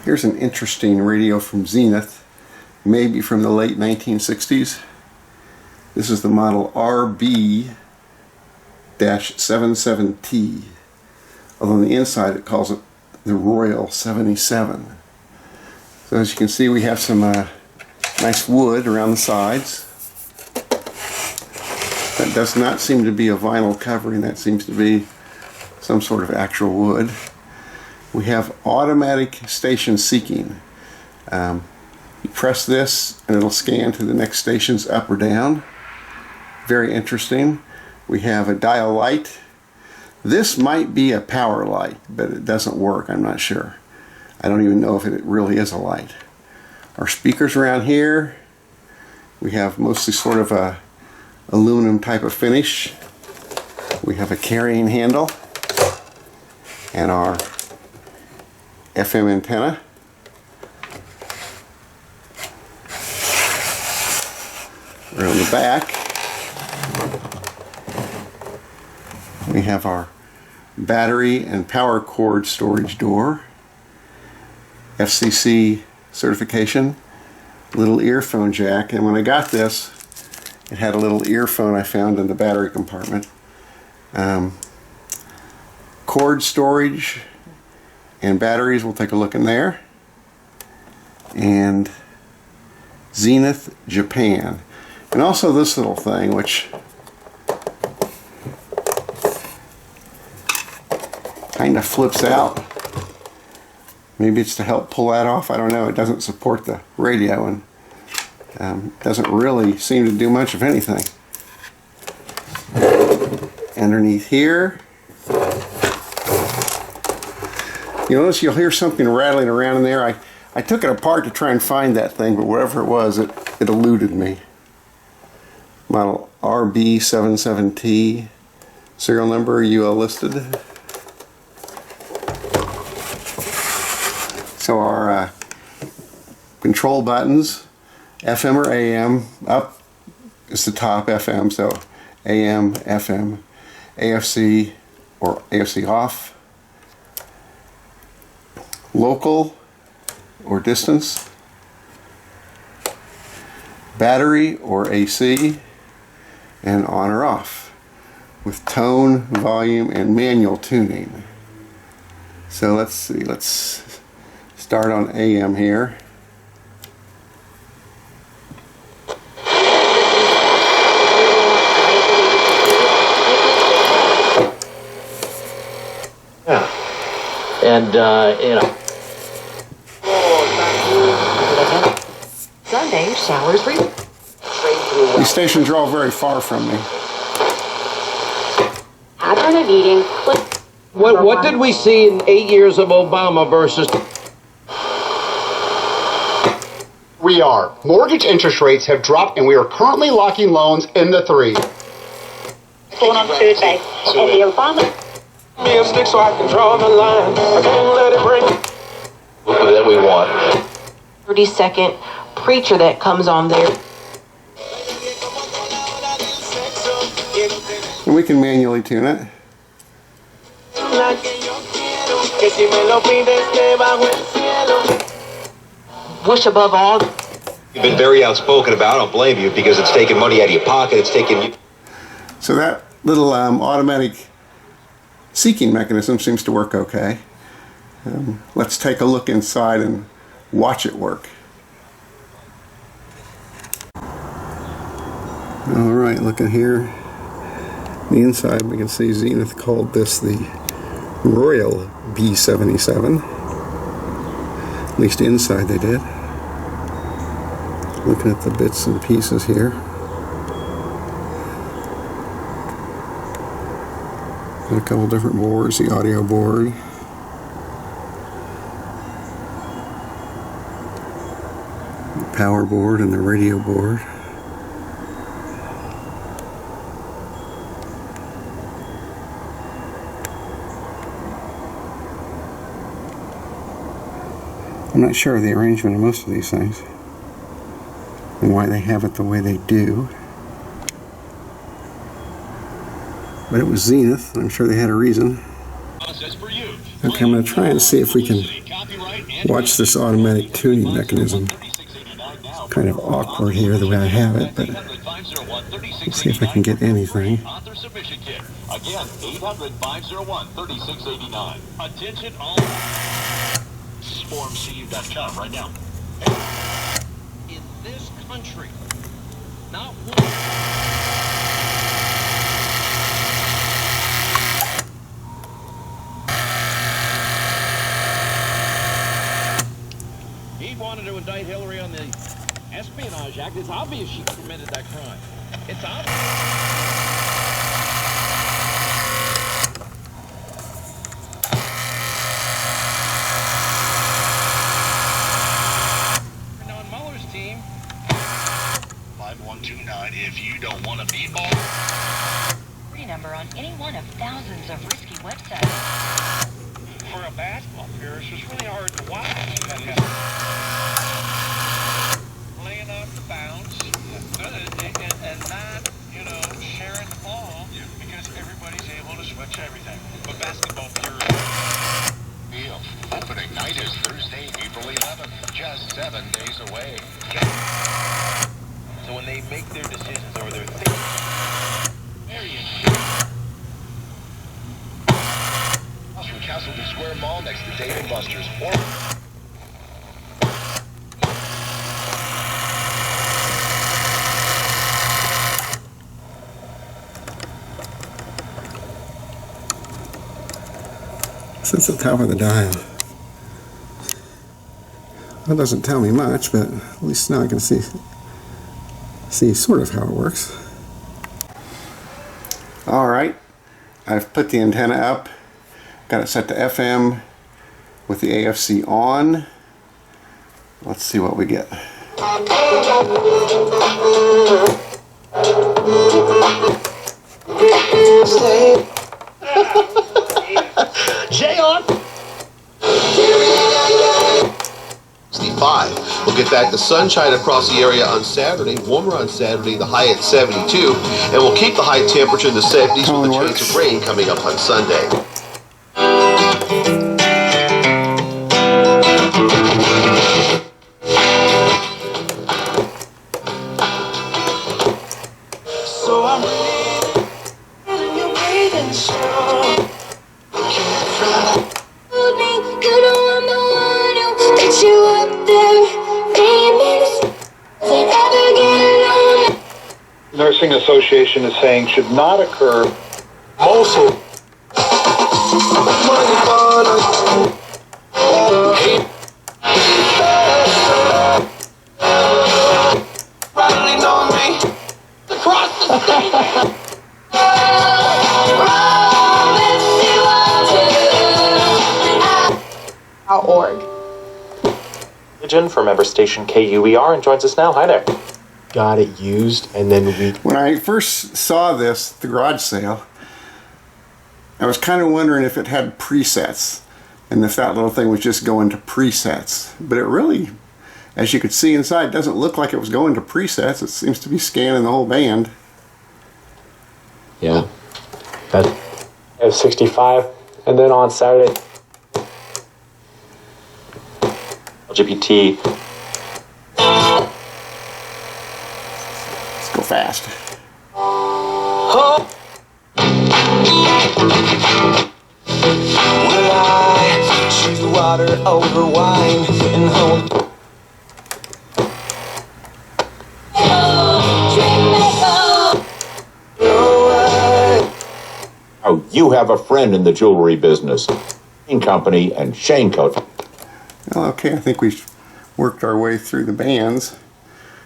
Here's an interesting radio from Zenith, maybe from the late 1960s. This is the model RB-77T. Although on the inside it calls it the Royal 77. So as you can see, we have some nice wood around the sides. That does not seem to be a vinyl covering, that seems to be some sort of actual wood. We have automatic station seeking. You press this and it'll scan to the next stations up or down. Very interesting. We have a dial light. This might be a power light, but it doesn't work, I'm not sure. I don't even know if it really is a light. Our speakers around here, we have mostly sort of a aluminum type of finish. We have a carrying handle and our FM antenna. Around the back, we have our battery and power cord storage door, FCC certification, little earphone jack, and when I got this, it had a little earphone I found in the battery compartment. Cord storage and batteries, we'll take a look in there. And Zenith, Japan. And also this little thing, which kind of flips out. Maybe it's to help pull that off, I don't know. It doesn't support the radio and doesn't really seem to do much of anything. Underneath here, you notice you'll hear something rattling around in there. I took it apart to try and find that thing, but whatever it was, it eluded me. Model RB-77T, serial number UL listed. So our control buttons, FM or AM, up is the top FM, so AM, FM, AFC or AFC off, local or distance, battery or AC, and on or off, with tone, volume, and manual tuning. So let's see, let's start on AM here. Yeah. And, you know. Sunday, showers free. These stations are all very far from me. Pattern of eating. What did we see in 8 years of Obama versus... We are. Mortgage interest rates have dropped and we are currently locking loans in the 3s. On Tuesday. And the Obama. Me a stick so I can draw the line. I can't let it break. that we want. 30-second preacher that comes on there. And we can manually tune it. Wish above all. You've been very outspoken about it. I don't blame you because it's taking money out of your pocket. It's taking you. So that little automatic seeking mechanism seems to work okay. Let's take a look inside and watch it work. Alright, looking here. The inside, we can see Zenith called this the Royal B-77. At least inside they did. Looking at the bits and pieces here. Got a couple different boards, the audio board. The power board and the radio board. I'm not sure of the arrangement of most of these things and why they have it the way they do. But it was Zenith, I'm sure they had a reason. Okay, I'm going to try and see if we can watch this automatic tuning mechanism. Kind of awkward here the way I have it, but let's see if I can get anything. Again, 800-501-3689. Attention all. SwarmCU.com right now. In this country, not one. He wanted to indict Hillary on the Espionage Act. It's obvious she committed that crime. It's obvious. On Mueller's team. 5129 if you don't want to be bald. Free number on any one of thousands of risky websites. For a basketball player, it's just really hard to watch. Laying off the bounce and not, sharing the ball because everybody's able to switch everything. But basketball pure. Opening night is Thursday, April 11th, just 7 days away. So when they make their decisions or their things, there you go. From Castleton Square Mall next to Dave & Buster's. Since the top of the dial. That doesn't tell me much, but at least now I can see sort of how it works. Alright, I've put the antenna up, got it set to FM with the AFC on. Let's see what we get. Jay on. 65. We'll get back to sunshine across the area on Saturday. Warmer on Saturday, the high at 72. And we'll keep the high temperature in the 70s with a chance of rain coming up on Sunday. So I'm you're waiting so. Nursing Association is saying should not occur. Mostly. Riding on me across the state. .org. For member station KUER and joins us now. Hi there. Got it used, and then When I first saw this at the garage sale, I was kind of wondering if it had presets and if that little thing was just going to presets. But it really, as you could see inside, doesn't look like it was going to presets. It seems to be scanning the whole band. Yeah. That F65, and then on Saturday. LGBT. Let's go fast. Will I choose water over wine and hold? Oh, you have a friend in the jewelry business. Company and Shane Coat. Well, okay, I think we've worked our way through the bands.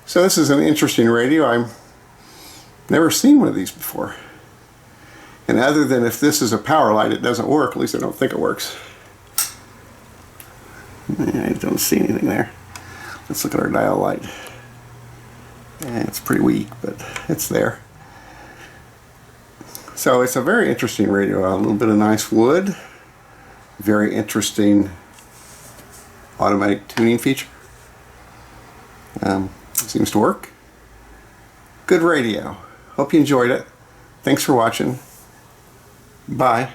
So this is an interesting radio. I've never seen one of these before. And other than if this is a power light, it doesn't work. At least I don't think it works. I don't see anything there. Let's look at our dial light. It's pretty weak, but it's there. So it's a very interesting radio. A little bit of nice wood. Very interesting automatic tuning feature. Seems to work. Good radio. Hope you enjoyed it. Thanks for watching. Bye.